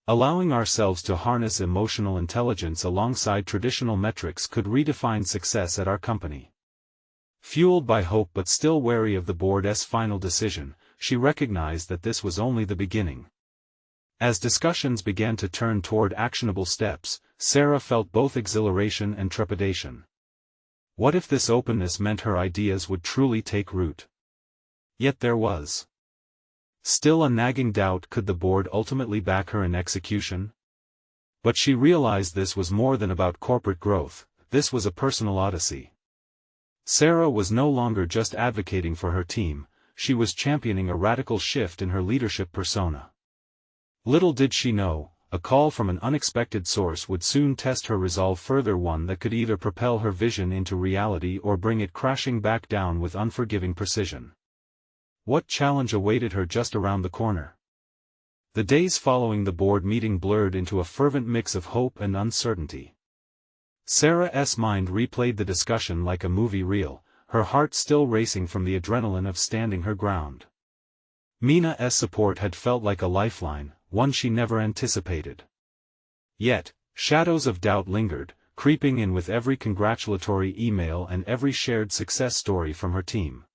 Allowing ourselves to harness emotional intelligence alongside traditional metrics could redefine success at our company." Fueled by hope but still wary of the board's final decision, she recognized that this was only the beginning. As discussions began to turn toward actionable steps, Sarah felt both exhilaration and trepidation. What if this openness meant her ideas would truly take root? Yet there was still a nagging doubt: could the board ultimately back her in execution? But she realized this was more than about corporate growth, this was a personal odyssey. Sarah was no longer just advocating for her team, she was championing a radical shift in her leadership persona. Little did she know, a call from an unexpected source would soon test her resolve further, one that could either propel her vision into reality or bring it crashing back down with unforgiving precision. What challenge awaited her just around the corner? The days following the board meeting blurred into a fervent mix of hope and uncertainty. Sarah's mind replayed the discussion like a movie reel, her heart still racing from the adrenaline of standing her ground. Mina's support had felt like a lifeline, one she never anticipated. Yet, shadows of doubt lingered, creeping in with every congratulatory email and every shared success story from her team.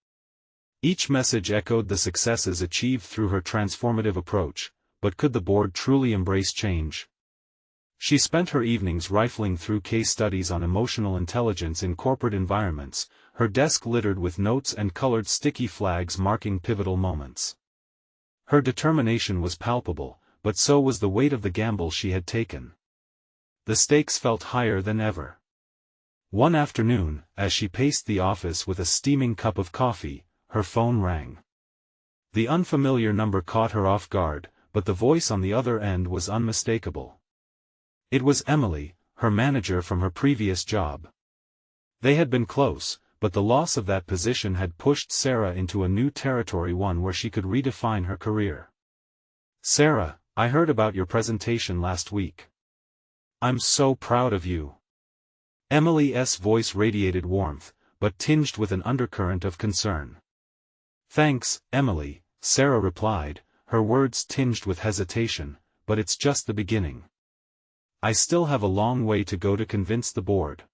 Each message echoed the successes achieved through her transformative approach, but could the board truly embrace change? She spent her evenings rifling through case studies on emotional intelligence in corporate environments, her desk littered with notes and colored sticky flags marking pivotal moments. Her determination was palpable, but so was the weight of the gamble she had taken. The stakes felt higher than ever. One afternoon, as she paced the office with a steaming cup of coffee, her phone rang. The unfamiliar number caught her off guard, but the voice on the other end was unmistakable. It was Emily, her manager from her previous job. They had been close, but the loss of that position had pushed Sarah into a new territory, one where she could redefine her career. "Sarah, I heard about your presentation last week. I'm so proud of you." Emily's voice radiated warmth, but tinged with an undercurrent of concern. "Thanks, Emily," Sarah replied, her words tinged with hesitation, "but it's just the beginning. I still have a long way to go to convince the board."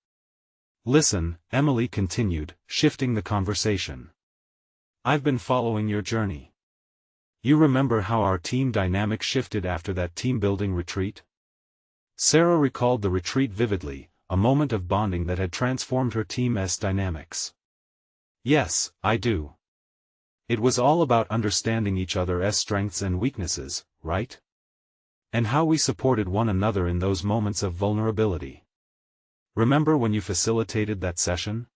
"Listen," Emily continued, shifting the conversation. "I've been following your journey. You remember how our team dynamic shifted after that team-building retreat?" Sarah recalled the retreat vividly, a moment of bonding that had transformed her team's dynamics. "Yes, I do. It was all about understanding each other's strengths and weaknesses, right? And how we supported one another in those moments of vulnerability. Remember when you facilitated that session?"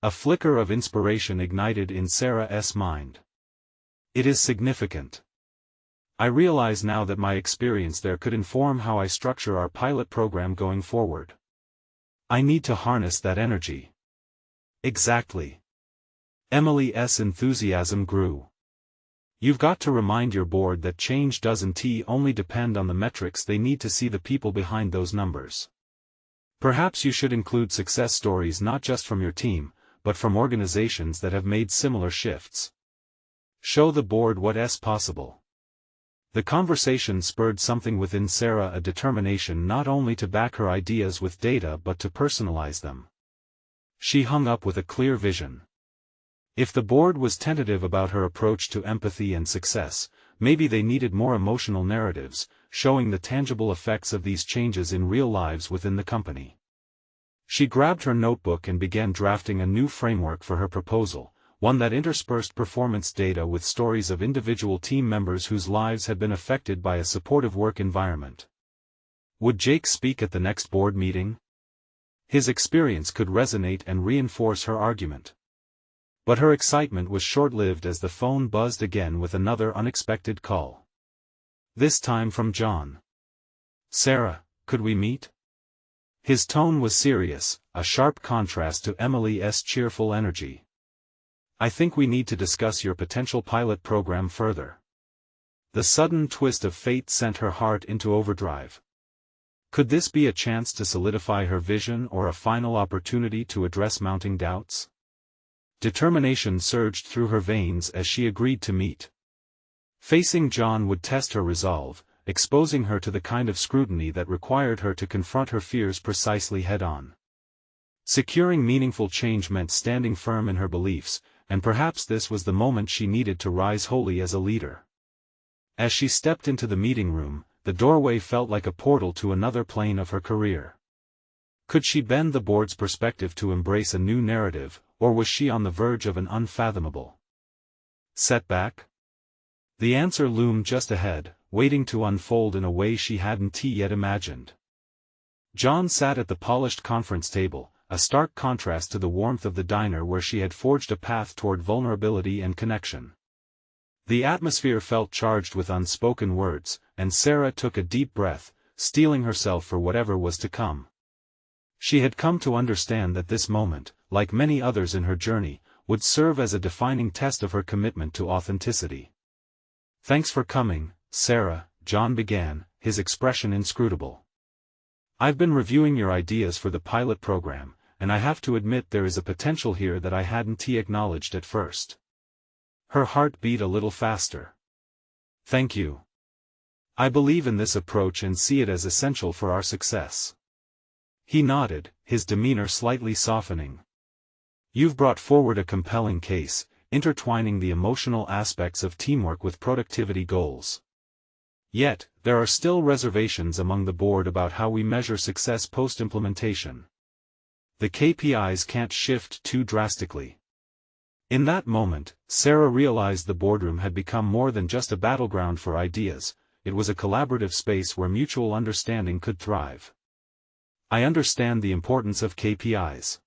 A flicker of inspiration ignited in Sarah's mind. "It is significant. I realize now that my experience there could inform how I structure our pilot program going forward. I need to harness that energy." "Exactly." Emily's enthusiasm grew. "You've got to remind your board that change doesn't only depend on the metrics, they need to see the people behind those numbers. Perhaps you should include success stories not just from your team, but from organizations that have made similar shifts. Show the board what's possible." The conversation spurred something within Sarah, a determination not only to back her ideas with data but to personalize them. She hung up with a clear vision. If the board was tentative about her approach to empathy and success, maybe they needed more emotional narratives, showing the tangible effects of these changes in real lives within the company. She grabbed her notebook and began drafting a new framework for her proposal, one that interspersed performance data with stories of individual team members whose lives had been affected by a supportive work environment. Would Jake speak at the next board meeting? His experience could resonate and reinforce her argument. But her excitement was short-lived as the phone buzzed again with another unexpected call. This time from John. "Sarah, could we meet?" His tone was serious, a sharp contrast to Emily's cheerful energy. "I think we need to discuss your potential pilot program further." The sudden twist of fate sent her heart into overdrive. Could this be a chance to solidify her vision or a final opportunity to address mounting doubts? Determination surged through her veins as she agreed to meet. Facing John would test her resolve, exposing her to the kind of scrutiny that required her to confront her fears precisely head-on. Securing meaningful change meant standing firm in her beliefs, and perhaps this was the moment she needed to rise wholly as a leader. As she stepped into the meeting room, the doorway felt like a portal to another plane of her career. Could she bend the board's perspective to embrace a new narrative, or was she on the verge of an unfathomable setback? The answer loomed just ahead, waiting to unfold in a way she hadn't yet imagined. John sat at the polished conference table, a stark contrast to the warmth of the diner where she had forged a path toward vulnerability and connection. The atmosphere felt charged with unspoken words, and Sarah took a deep breath, steeling herself for whatever was to come. She had come to understand that this moment, like many others in her journey, would serve as a defining test of her commitment to authenticity. "Thanks for coming, Sarah," John began, his expression inscrutable. "I've been reviewing your ideas for the pilot program, and I have to admit there is a potential here that I hadn't acknowledged at first." Her heart beat a little faster. "Thank you. I believe in this approach and see it as essential for our success." He nodded, his demeanor slightly softening. "You've brought forward a compelling case, intertwining the emotional aspects of teamwork with productivity goals. Yet, there are still reservations among the board about how we measure success post-implementation. The KPIs can't shift too drastically. In that moment, Sarah realized the boardroom had become more than just a battleground for ideas, it was a collaborative space where mutual understanding could thrive. I understand the importance of KPIs.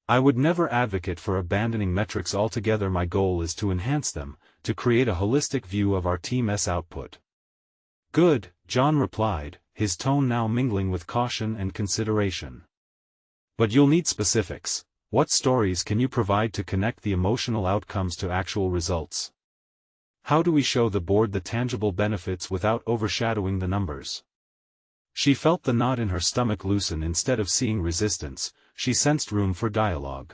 I would never advocate for abandoning metrics altogether. My goal is to enhance them, to create a holistic view of our team's output. Good, John replied, his tone now mingling with caution and consideration. But you'll need specifics. What stories can you provide to connect the emotional outcomes to actual results? How do we show the board the tangible benefits without overshadowing the numbers? She felt the knot in her stomach loosen. Instead of seeing resistance, she sensed room for dialogue.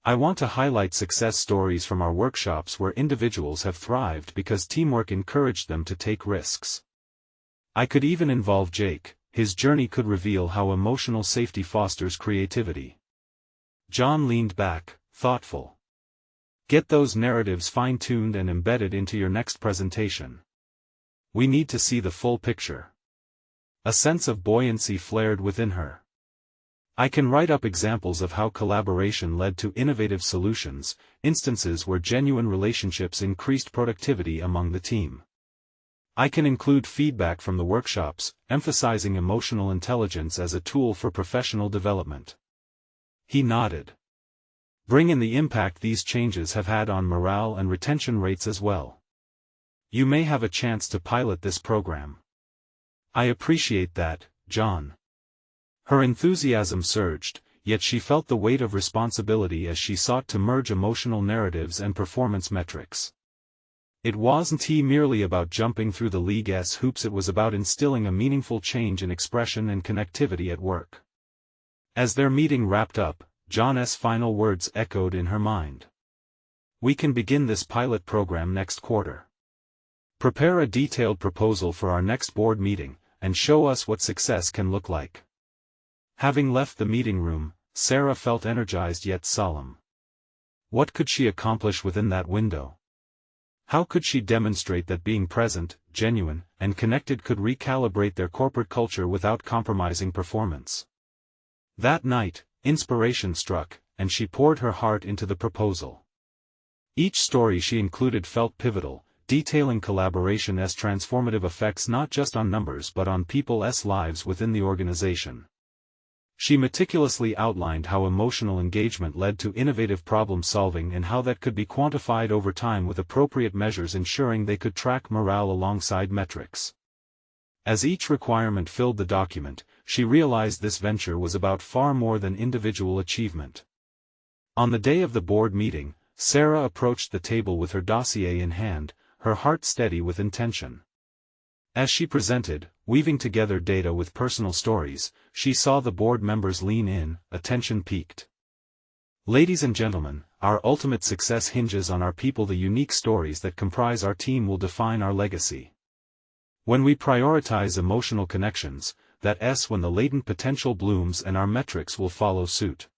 I want to highlight success stories from our workshops where individuals have thrived because teamwork encouraged them to take risks. I could even involve Jake. His journey could reveal how emotional safety fosters creativity. John leaned back, thoughtful. Get those narratives fine-tuned and embedded into your next presentation. We need to see the full picture. A sense of buoyancy flared within her. I can write up examples of how collaboration led to innovative solutions, instances where genuine relationships increased productivity among the team. I can include feedback from the workshops, emphasizing emotional intelligence as a tool for professional development. He nodded. Bring in the impact these changes have had on morale and retention rates as well. You may have a chance to pilot this program. I appreciate that, John. Her enthusiasm surged, yet she felt the weight of responsibility as she sought to merge emotional narratives and performance metrics. It wasn't merely about jumping through the league's hoops, it was about instilling a meaningful change in expression and connectivity at work. As their meeting wrapped up, John's final words echoed in her mind. We can begin this pilot program next quarter. Prepare a detailed proposal for our next board meeting, and show us what success can look like. Having left the meeting room, Sarah felt energized yet solemn. What could she accomplish within that window? How could she demonstrate that being present, genuine, and connected could recalibrate their corporate culture without compromising performance? That night, inspiration struck, and she poured her heart into the proposal. Each story she included felt pivotal, detailing collaboration's transformative effects not just on numbers but on people's lives within the organization. She meticulously outlined how emotional engagement led to innovative problem-solving and how that could be quantified over time with appropriate measures, ensuring they could track morale alongside metrics. As each requirement filled the document, she realized this venture was about far more than individual achievement. On the day of the board meeting, Sarah approached the table with her dossier in hand, her heart steady with intention. As she presented, weaving together data with personal stories, she saw the board members lean in, attention peaked. Ladies and gentlemen, our ultimate success hinges on our people. The unique stories that comprise our team will define our legacy. When we prioritize emotional connections, that's when the latent potential blooms and our metrics will follow suit.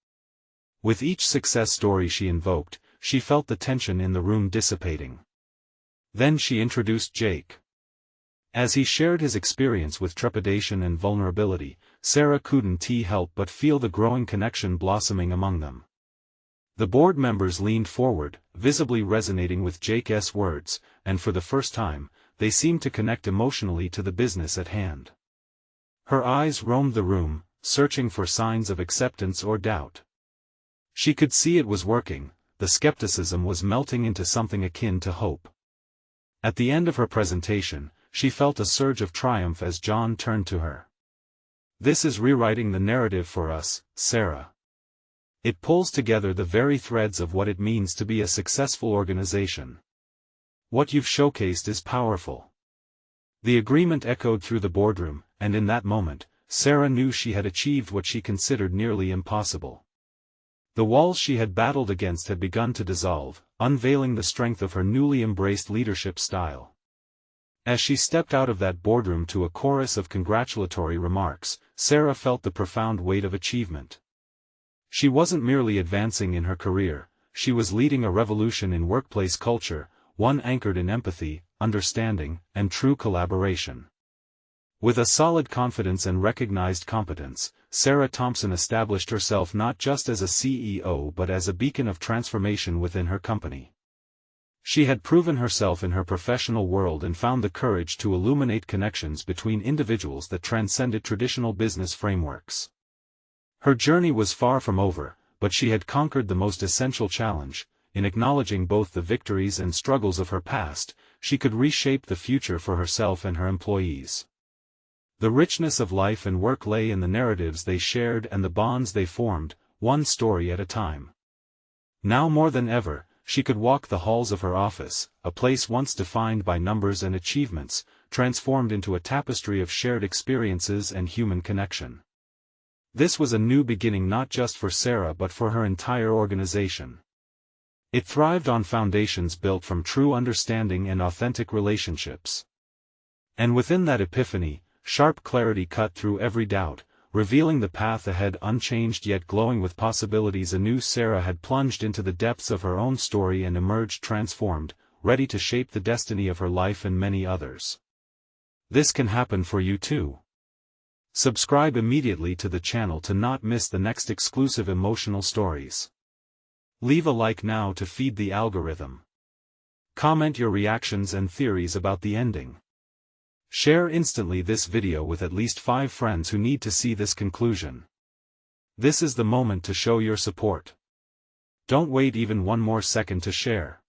With each success story she invoked, she felt the tension in the room dissipating. Then she introduced Jake. As he shared his experience with trepidation and vulnerability, Sarah couldn't help but feel the growing connection blossoming among them. The board members leaned forward, visibly resonating with Jake's words, and for the first time, they seemed to connect emotionally to the business at hand. Her eyes roamed the room, searching for signs of acceptance or doubt. She could see it was working, the skepticism was melting into something akin to hope. At the end of her presentation, she felt a surge of triumph as John turned to her. This is rewriting the narrative for us, Sarah. It pulls together the very threads of what it means to be a successful organization. What you've showcased is powerful. The agreement echoed through the boardroom, and in that moment, Sarah knew she had achieved what she considered nearly impossible. The walls she had battled against had begun to dissolve, unveiling the strength of her newly embraced leadership style. As she stepped out of that boardroom to a chorus of congratulatory remarks, Sarah felt the profound weight of achievement. She wasn't merely advancing in her career, she was leading a revolution in workplace culture, one anchored in empathy, understanding, and true collaboration. With a solid confidence and recognized competence, Sarah Thompson established herself not just as a CEO but as a beacon of transformation within her company. She had proven herself in her professional world and found the courage to illuminate connections between individuals that transcended traditional business frameworks. Her journey was far from over, but she had conquered the most essential challenge. In acknowledging both the victories and struggles of her past, she could reshape the future for herself and her employees. The richness of life and work lay in the narratives they shared and the bonds they formed, one story at a time. Now more than ever, she could walk the halls of her office, a place once defined by numbers and achievements, transformed into a tapestry of shared experiences and human connection. This was a new beginning not just for Sarah but for her entire organization. It thrived on foundations built from true understanding and authentic relationships. And within that epiphany, sharp clarity cut through every doubt, revealing the path ahead unchanged yet glowing with possibilities. A new Sarah had plunged into the depths of her own story and emerged transformed, ready to shape the destiny of her life and many others. This can happen for you too. Subscribe immediately to the channel to not miss the next exclusive emotional stories. Leave a like now to feed the algorithm. Comment your reactions and theories about the ending. Share instantly this video with at least 5 friends who need to see this conclusion. This is the moment to show your support. Don't wait even one more second to share.